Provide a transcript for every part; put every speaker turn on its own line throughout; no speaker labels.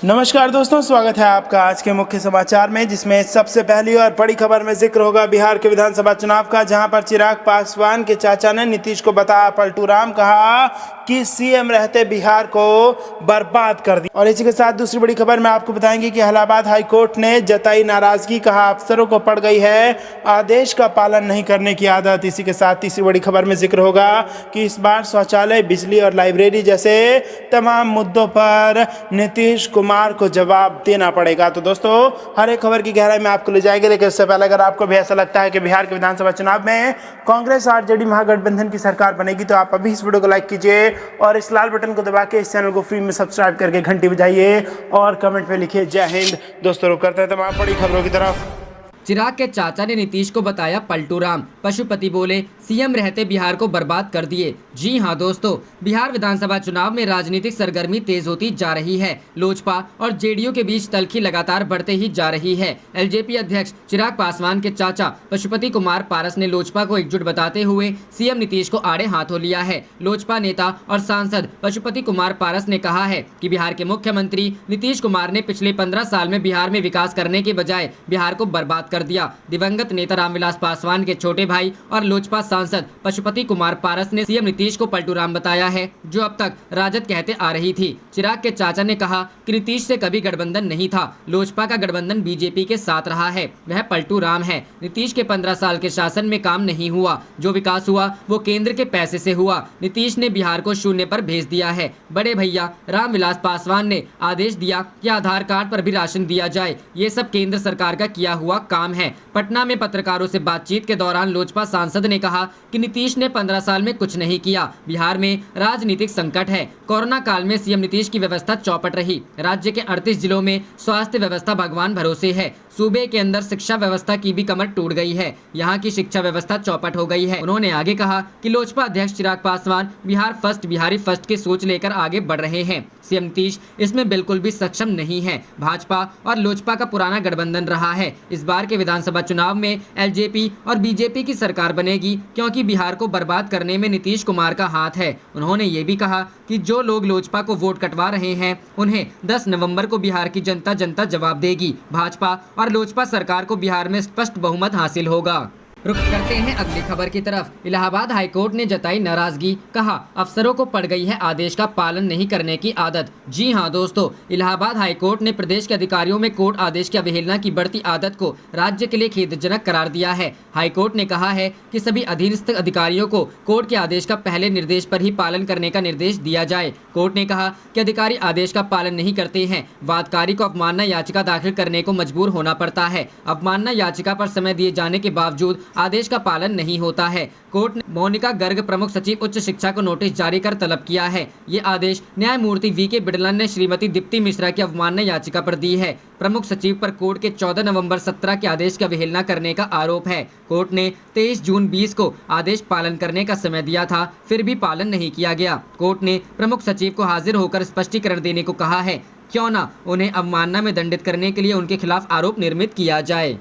नमस्कार दोस्तों, स्वागत है आपका आज के मुख्य समाचार में, जिसमें सबसे पहली और बड़ी खबर में जिक्र होगा बिहार के विधानसभा चुनाव का, जहां पर चिराग पासवान के चाचा ने नीतीश को बताया पलटूराम, कहा कि सीएम रहते बिहार को बर्बाद कर दिया। और इसी के साथ दूसरी बड़ी खबर में आपको बताएंगे कि इलाहाबाद हाईकोर्ट ने जताई नाराजगी, कहा अफसरों को पड़ गई है आदेश का पालन नहीं करने की आदत। इसी के साथ तीसरी बड़ी खबर में जिक्र होगा कि इस बार शौचालय, बिजली और लाइब्रेरी जैसे तमाम मुद्दों पर नीतीश कुमार को जवाब देना पड़ेगा। तो दोस्तों, हर एक खबर की गहराई में आपको ले जाएंगे, लेकिन उससे पहले अगर आपको भी ऐसा लगता है कि बिहार के विधानसभा चुनाव में कांग्रेस आरजेडी महागठबंधन की सरकार बनेगी, तो आप अभी इस वीडियो को लाइक कीजिए और इस लाल बटन को दबा के इस चैनल को फ्री में सब्सक्राइब करके घंटी बजाइए और कमेंट में लिखिए जय हिंद। दोस्तों, रुक करते हैं तमाम बड़ी खबरों की तरफ।
चिराग के चाचा ने नीतीश को बताया पलटूराम, पशुपति बोले सीएम रहते बिहार को बर्बाद कर दिए। जी हां दोस्तों, बिहार विधानसभा चुनाव में राजनीतिक सरगर्मी तेज होती जा रही है। लोजपा और जेडीयू के बीच तल्खी लगातार बढ़ते ही जा रही है। एलजेपी अध्यक्ष चिराग पासवान के चाचा पशुपति कुमार पारस ने लोजपा को एकजुट बताते हुए सीएम नीतीश को आड़े हाथों लिया है। लोजपा नेता और सांसद पशुपति कुमार पारस ने कहा है कि बिहार के मुख्यमंत्री नीतीश कुमार ने पिछले 15 साल में बिहार में विकास करने के बजाय बिहार को बर्बाद कर दिया। दिवंगत नेता रामविलास पासवान के छोटे भाई और लोजपा सांसद पशुपति कुमार पारस ने सीएम नीतीश को पलटूराम बताया है, जो अब तक राजद कहते आ रही थी। चिराग के चाचा ने कहा कि नीतीश से कभी गठबंधन नहीं था, लोजपा का गठबंधन बीजेपी के साथ रहा है, वह पलटूराम है। नीतीश के 15 साल के शासन में काम नहीं हुआ, जो विकास हुआ वो केंद्र के पैसे से हुआ। नीतीश ने बिहार को शून्य पर भेज दिया है। बड़े भैया रामविलास पासवान ने आदेश दिया कि आधार कार्ड पर भी राशन दिया जाए, ये सब केंद्र सरकार का किया हुआ काम है। पटना में पत्रकारों से बातचीत के दौरान लोजपा सांसद ने कहा कि नीतीश ने 15 साल में कुछ नहीं किया। बिहार में राजनीतिक संकट है। कोरोना काल में सीएम नीतीश की व्यवस्था चौपट रही। राज्य के 38 जिलों में स्वास्थ्य व्यवस्था भगवान भरोसे है। सूबे के अंदर शिक्षा व्यवस्था की भी कमर टूट गई है। यहाँ की शिक्षा व्यवस्था चौपट हो गई है। उन्होंने आगे कहा कि लोजपा अध्यक्ष चिराग पासवान बिहार फर्स्ट, बिहारी फर्स्ट की सोच लेकर आगे बढ़ रहे हैं। सीएम नीतीश इसमें बिल्कुल भी सक्षम नहीं है। भाजपा और लोजपा का पुराना गठबंधन रहा है। इस बार के विधानसभा चुनाव में एलजेपी और बीजेपी की सरकार बनेगी, क्योंकि बिहार को बर्बाद करने में नीतीश कुमार का हाथ है। उन्होंने ये भी कहा कि जो लोग लोजपा को वोट कटवा रहे हैं, उन्हें 10 नवंबर को बिहार की जनता जवाब देगी। भाजपा और लोजपा सरकार को बिहार में स्पष्ट बहुमत हासिल होगा। रुक करते हैं अगली खबर की तरफ। इलाहाबाद हाईकोर्ट ने जताई नाराजगी, कहा अफसरों को पड़ गई है आदेश का पालन नहीं करने की आदत। जी हां दोस्तों, इलाहाबाद हाईकोर्ट ने प्रदेश के अधिकारियों में कोर्ट आदेश की अवहेलना की बढ़ती आदत को राज्य के लिए खेदजनक करार दिया है। हाईकोर्ट ने कहा है कि सभी अधीनस्थ अधिकारियों को कोर्ट के आदेश का पहले निर्देश पर ही पालन करने का निर्देश दिया जाए। कोर्ट ने कहा कि अधिकारी आदेश का पालन नहीं करते हैं, वादकारी को अवमानना याचिका दाखिल करने को मजबूर होना पड़ता है। अवमानना याचिका पर समय दिए जाने के बावजूद आदेश का पालन नहीं होता है। कोर्ट ने मोनिका गर्ग, प्रमुख सचिव उच्च शिक्षा को नोटिस जारी कर तलब किया है। ये आदेश न्यायमूर्ति वी.के. बिड़ला ने श्रीमती दीप्ति मिश्रा की अवमानना याचिका पर दी है। प्रमुख सचिव पर कोर्ट के 14 नवंबर 17 के आदेश की अवहेलना करने का आरोप है। कोर्ट ने 23 जून 20 को आदेश पालन करने का समय दिया था, फिर भी पालन नहीं किया गया। कोर्ट ने प्रमुख सचिव को हाजिर होकर स्पष्टीकरण देने को कहा है, क्यों न उन्हें अवमानना में दंडित करने के लिए उनके खिलाफ आरोप निर्मित किया जाए।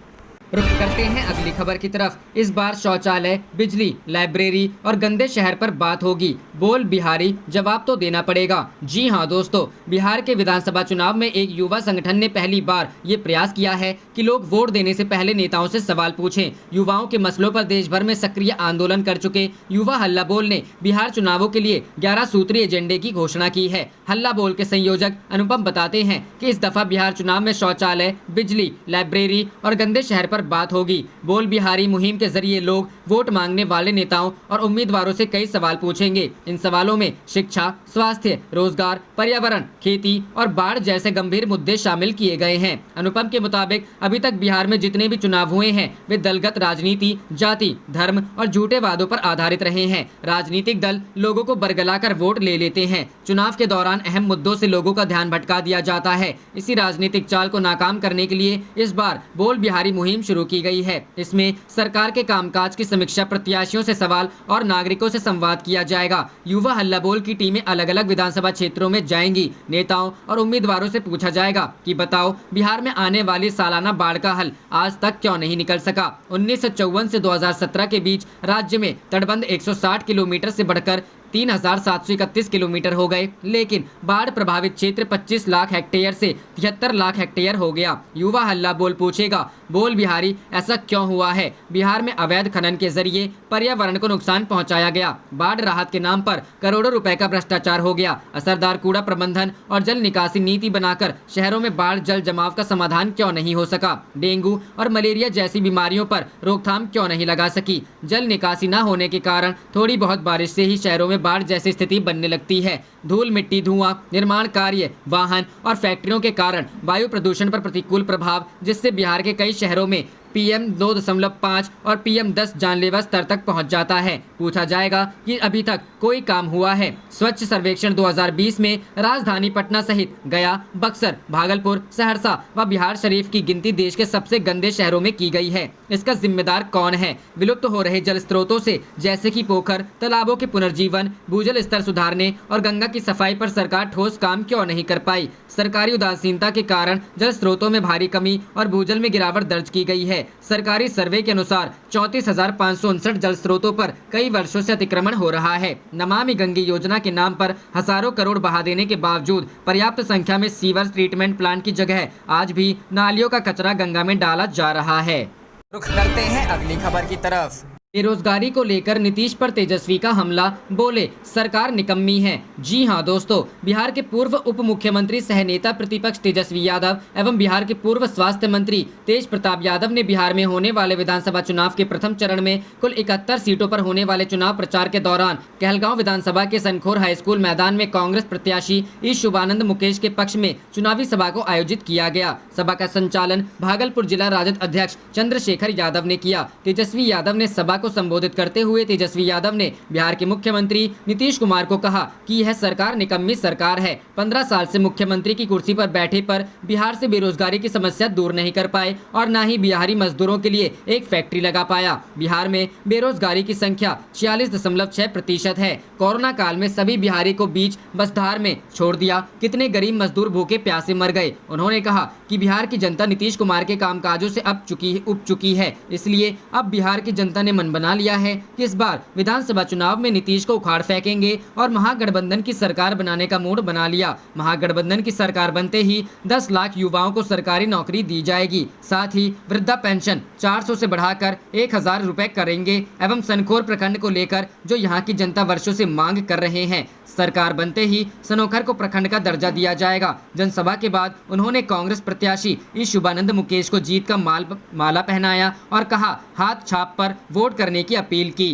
रुक करते हैं अगली खबर की तरफ। इस बार शौचालय, बिजली, लाइब्रेरी और गंदे शहर पर बात होगी। बोल बिहारी, जवाब तो देना पड़ेगा। जी हां दोस्तों, बिहार के विधानसभा चुनाव में एक युवा संगठन ने पहली बार ये प्रयास किया है कि लोग वोट देने से पहले नेताओं से सवाल पूछें। युवाओं के मसलों पर देश भर में सक्रिय आंदोलन कर चुके युवा हल्ला बोल ने बिहार चुनावों के लिए 11 सूत्रीय एजेंडे की घोषणा की है। हल्ला बोल के संयोजक अनुपम बताते हैं कि इस दफा बिहार चुनाव में शौचालय, बिजली, लाइब्रेरी और गंदे शहर पर बात होगी। बोल बिहारी मुहिम के जरिए लोग वोट मांगने वाले नेताओं और उम्मीदवारों से कई सवाल पूछेंगे। इन सवालों में शिक्षा, स्वास्थ्य, रोजगार, पर्यावरण, खेती और बाढ़ जैसे गंभीर मुद्दे शामिल किए गए हैं। अनुपम के मुताबिक अभी तक बिहार में जितने भी चुनाव हुए हैं, वे दलगत राजनीति, जाति, धर्म और झूठे वादों पर आधारित रहे हैं। राजनीतिक दल लोगों को बरगलाकर वोट ले लेते हैं। चुनाव के दौरान अहम मुद्दों से लोगों का ध्यान भटका दिया जाता है। इसी राजनीतिक चाल को नाकाम करने के लिए इस बार बोल बिहारी मुहिम शुरू की गई है। इसमें सरकार के कामकाज की समीक्षा, प्रत्याशियों से सवाल और नागरिकों से संवाद किया जाएगा। युवा हल्ला बोल की टीमें अलग अलग विधानसभा क्षेत्रों में जाएंगी। नेताओं और उम्मीदवारों से पूछा जाएगा कि बताओ, बिहार में आने वाली सालाना बाढ़ का हल आज तक क्यों नहीं निकल सका। 1954 से 2017 के बीच राज्य में तटबंध 160 किलोमीटर से बढ़कर 3,731 किलोमीटर हो गए, लेकिन बाढ़ प्रभावित क्षेत्र 25 लाख हेक्टेयर से 73 लाख हेक्टेयर हो गया। युवा हल्ला बोल पूछेगा, बोल बिहारी ऐसा क्यों हुआ है? बिहार में अवैध खनन के जरिए पर्यावरण को नुकसान पहुंचाया गया। बाढ़ राहत के नाम पर करोड़ों रुपए का भ्रष्टाचार हो गया। असरदार कूड़ा प्रबंधन और जल निकासी नीति बनाकर शहरों में बाढ़ जल जमाव का समाधान क्यों नहीं हो सका? डेंगू और मलेरिया जैसी बीमारियों पर रोकथाम क्यों नहीं लगा सकी? जल निकासी न होने के कारण थोड़ी बहुत बारिश से ही शहरों में बाढ़ जैसी स्थिति बनने लगती है। धूल, मिट्टी, धुआं, निर्माण कार्य, वाहन और फैक्ट्रियों के कारण वायु प्रदूषण पर प्रतिकूल प्रभाव, जिससे बिहार के कई शहरों में PM 2.5 और PM 10 जानलेवा स्तर तक पहुंच जाता है। पूछा जाएगा कि अभी तक कोई काम हुआ है? स्वच्छ सर्वेक्षण 2020 में राजधानी पटना सहित गया, बक्सर, भागलपुर, सहरसा व बिहार शरीफ की गिनती देश के सबसे गंदे शहरों में की गई है। इसका जिम्मेदार कौन है? विलुप्त हो रहे जल स्रोतों से जैसे कि पोखर, तालाबों के पुनर्जीवन, भूजल स्तर सुधारने और गंगा की सफाई पर सरकार ठोस काम क्यों नहीं कर पाई? सरकारी उदासीनता के कारण जल स्रोतों में भारी कमी और भूजल में गिरावट दर्ज की गई है। सरकारी सर्वे के अनुसार 34,559 जल स्रोतों पर कई वर्षों से अतिक्रमण हो रहा है। नमामि गंगे योजना के नाम पर हजारों करोड़ बहा देने के बावजूद पर्याप्त संख्या में सीवर ट्रीटमेंट प्लांट की जगह आज भी नालियों का कचरा गंगा में डाला जा रहा है। रुख करते हैं अगली खबर की तरफ। बेरोजगारी को लेकर नीतीश पर तेजस्वी का हमला, बोले सरकार निकम्मी है। जी हां दोस्तों, बिहार के पूर्व उप मुख्यमंत्री सह नेता प्रतिपक्ष तेजस्वी यादव एवं बिहार के पूर्व स्वास्थ्य मंत्री तेज प्रताप यादव ने बिहार में होने वाले विधानसभा चुनाव के प्रथम चरण में कुल 71 सीटों पर होने वाले चुनाव प्रचार के दौरान कहलगांव विधानसभा के सनखोर हाई स्कूल मैदान में कांग्रेस प्रत्याशी ई शुभानंद मुकेश के पक्ष में चुनावी सभा को आयोजित किया गया। सभा का संचालन भागलपुर जिला राजद अध्यक्ष चंद्रशेखर यादव ने किया। तेजस्वी यादव ने सभा को संबोधित करते हुए तेजस्वी यादव ने बिहार के मुख्यमंत्री नीतीश कुमार को कहा कि यह सरकार निकम्मी सरकार है। 15 साल से मुख्यमंत्री की कुर्सी पर बैठे पर बिहार से बेरोजगारी की समस्या दूर नहीं कर पाए और न ही बिहारी मजदूरों के लिए एक फैक्ट्री लगा पाया। बिहार में बेरोजगारी की संख्या 46.6% है। कोरोना काल में सभी बिहारी को बीच बसधार में छोड़ दिया। कितने गरीब मजदूर भूखे प्यासे मर गए। उन्होंने कहा कि बिहार की जनता नीतीश कुमार के कामकाजों से उब चुकी है, इसलिए अब बिहार की जनता ने मन बना लिया है कि इस बार विधानसभा चुनाव में नीतीश को उखाड़ फेंकेंगे और महागठबंधन की सरकार बनाने का मूड बना लिया। महागठबंधन की सरकार बनते ही 10 लाख युवाओं को सरकारी नौकरी दी जाएगी। साथ ही वृद्धा पेंशन 400 से बढ़ाकर 1,000 रुपए करेंगे एवं सनखोर प्रखंड को लेकर जो यहाँ की जनता वर्षों से मांग कर रहे हैं, सरकार बनते ही सनोखर को प्रखंड का दर्जा दिया जाएगा। जनसभा के बाद उन्होंने कांग्रेस प्रत्याशी ई शुभानंद मुकेश को जीत का माला पहनाया और कहा हाथ छाप पर वोट करने की अपील की।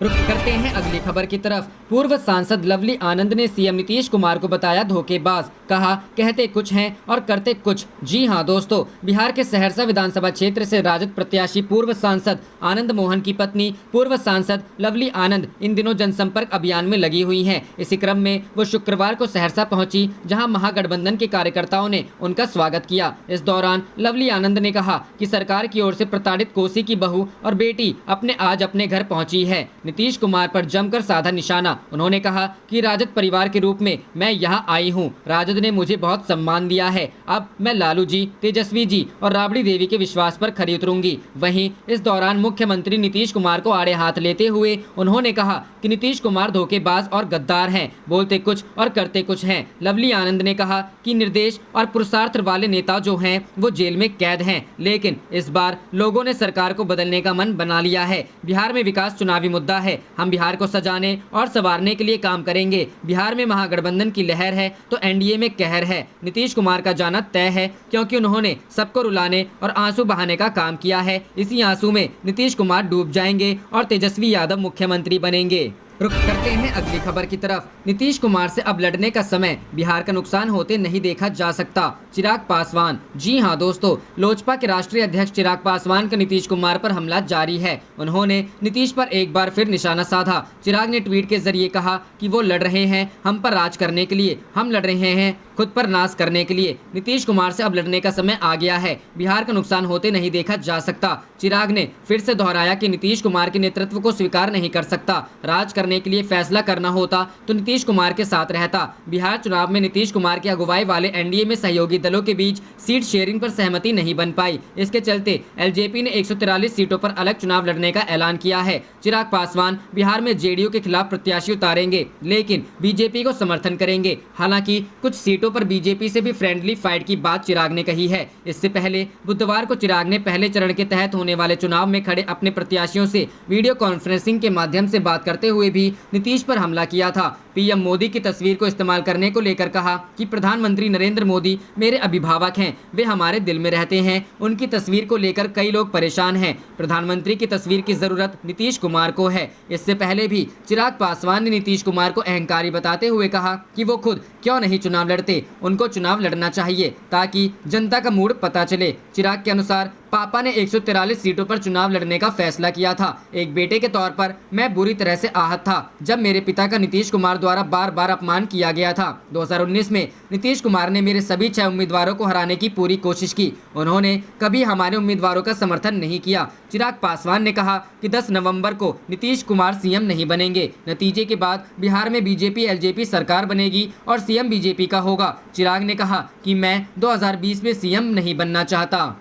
रुख करते हैं अगली खबर की तरफ। पूर्व सांसद लवली आनंद ने सीएम नीतीश कुमार को बताया धोखेबाज, कहा कहते कुछ हैं और करते कुछ। जी हां दोस्तों, बिहार के सहरसा विधानसभा क्षेत्र से राजद प्रत्याशी पूर्व सांसद आनंद मोहन की पत्नी पूर्व सांसद लवली आनंद इन दिनों जनसंपर्क अभियान में लगी हुई हैं। इसी क्रम में वो शुक्रवार को सहरसा पहुंची, जहां महागठबंधन के कार्यकर्ताओं ने उनका स्वागत किया। इस दौरान लवली आनंद ने कहा कि सरकार की ओर से प्रताड़ित कोसी की बहू और बेटी आज अपने घर पहुंची है। नीतीश कुमार पर जमकर साधा निशाना। उन्होंने कहा कि राजद परिवार के रूप में मैं यहां आई हूं। राजद ने मुझे बहुत सम्मान दिया है। अब मैं लालू जी, तेजस्वी जी और राबड़ी देवी के विश्वास पर खरी उतरूंगी। वहीं इस दौरान मुख्यमंत्री नीतीश कुमार को आड़े हाथ लेते हुए उन्होंने कहा कि नीतीश कुमार धोखेबाज और गद्दार हैं, बोलते कुछ और करते कुछ हैं। लवली आनंद ने कहा कि निर्देश और पुरुषार्थ वाले नेता जो हैं वो जेल में कैद हैं, लेकिन इस बार लोगों ने सरकार को बदलने का मन बना लिया है। बिहार में विकास चुनावी मुद्दा है। हम बिहार को सजाने और संवारने के लिए काम करेंगे। बिहार में महागठबंधन की लहर है तो एनडीए में कहर है। नीतीश कुमार का जाना तय है, क्योंकि उन्होंने सबको रुलाने और आंसू बहाने का काम किया है। इसी आंसू में नीतीश कुमार डूब जाएंगे और तेजस्वी यादव मुख्यमंत्री बनेंगे। रुख करते हैं अगली खबर की तरफ। नीतीश कुमार से अब लड़ने का समय बिहार का नुकसान होते नहीं देखा जा सकता, चिराग पासवान। जी हां दोस्तों, लोजपा के राष्ट्रीय अध्यक्ष चिराग पासवान का नीतीश कुमार पर हमला जारी है। उन्होंने नीतीश पर एक बार फिर निशाना साधा। चिराग ने ट्वीट के जरिए कहा कि वो लड़ रहे हैं हम पर राज करने के लिए, हम लड़ रहे हैं खुद पर नाश करने के लिए नीतीश कुमार से अब लड़ने का समय आ गया है। बिहार का नुकसान होते नहीं देखा जा सकता। चिराग ने फिर से दोहराया कि नीतीश कुमार के नेतृत्व को स्वीकार नहीं कर सकता। राज करने के लिए फैसला करना होता तो नीतीश कुमार के साथ रहता। बिहार चुनाव में नीतीश कुमार की अगुवाई वाले एनडीए में सहयोगी दलों के बीच सीट शेयरिंग पर सहमति नहीं बन पाई। इसके चलते एलजेपी ने 143 सीटों पर अलग चुनाव लड़ने का ऐलान किया है। चिराग पासवान बिहार में जेडीयू के खिलाफ प्रत्याशी उतारेंगे, लेकिन बीजेपी को समर्थन करेंगे। हालांकि कुछ सीटों पर बीजेपी से भी फ्रेंडली फाइट की बात चिराग ने कही है। इससे पहले बुधवार को चिराग ने पहले चरण के तहत होने वाले चुनाव में खड़े अपने प्रत्याशियों से वीडियो कॉन्फ्रेंसिंग के माध्यम से बात करते हुए भी नीतीश पर हमला किया था। पीएम मोदी की तस्वीर को इस्तेमाल करने को लेकर कहा कि प्रधानमंत्री नरेंद्र मोदी मेरे अभिभावक हैं, वे हमारे दिल में रहते हैं। उनकी तस्वीर को लेकर कई लोग परेशान हैं। प्रधानमंत्री की तस्वीर की जरूरत नीतीश कुमार को है। इससे पहले भी चिराग पासवान ने नीतीश कुमार को अहंकारी बताते हुए कहा कि वो खुद क्यों नहीं चुनाव लड़ते, उनको चुनाव लड़ना चाहिए ताकि जनता का मूड पता चले। चिराग के अनुसार पापा ने 143 सीटों पर चुनाव लड़ने का फैसला किया था। एक बेटे के तौर पर मैं बुरी तरह से आहत था जब मेरे पिता का नीतीश कुमार द्वारा बार बार अपमान किया गया था। 2019 में नीतीश कुमार ने मेरे सभी 6 उम्मीदवारों को हराने की पूरी कोशिश की। उन्होंने कभी हमारे उम्मीदवारों का समर्थन नहीं किया। चिराग पासवान ने कहा कि 10 नवंबर को नीतीश कुमार सीएम नहीं बनेंगे। नतीजे के बाद बिहार में बीजेपी एलजेपी सरकार बनेगी और सीएम बीजेपी का होगा। चिराग ने कहा कि मैं 2020 में सीएम नहीं बनना चाहता।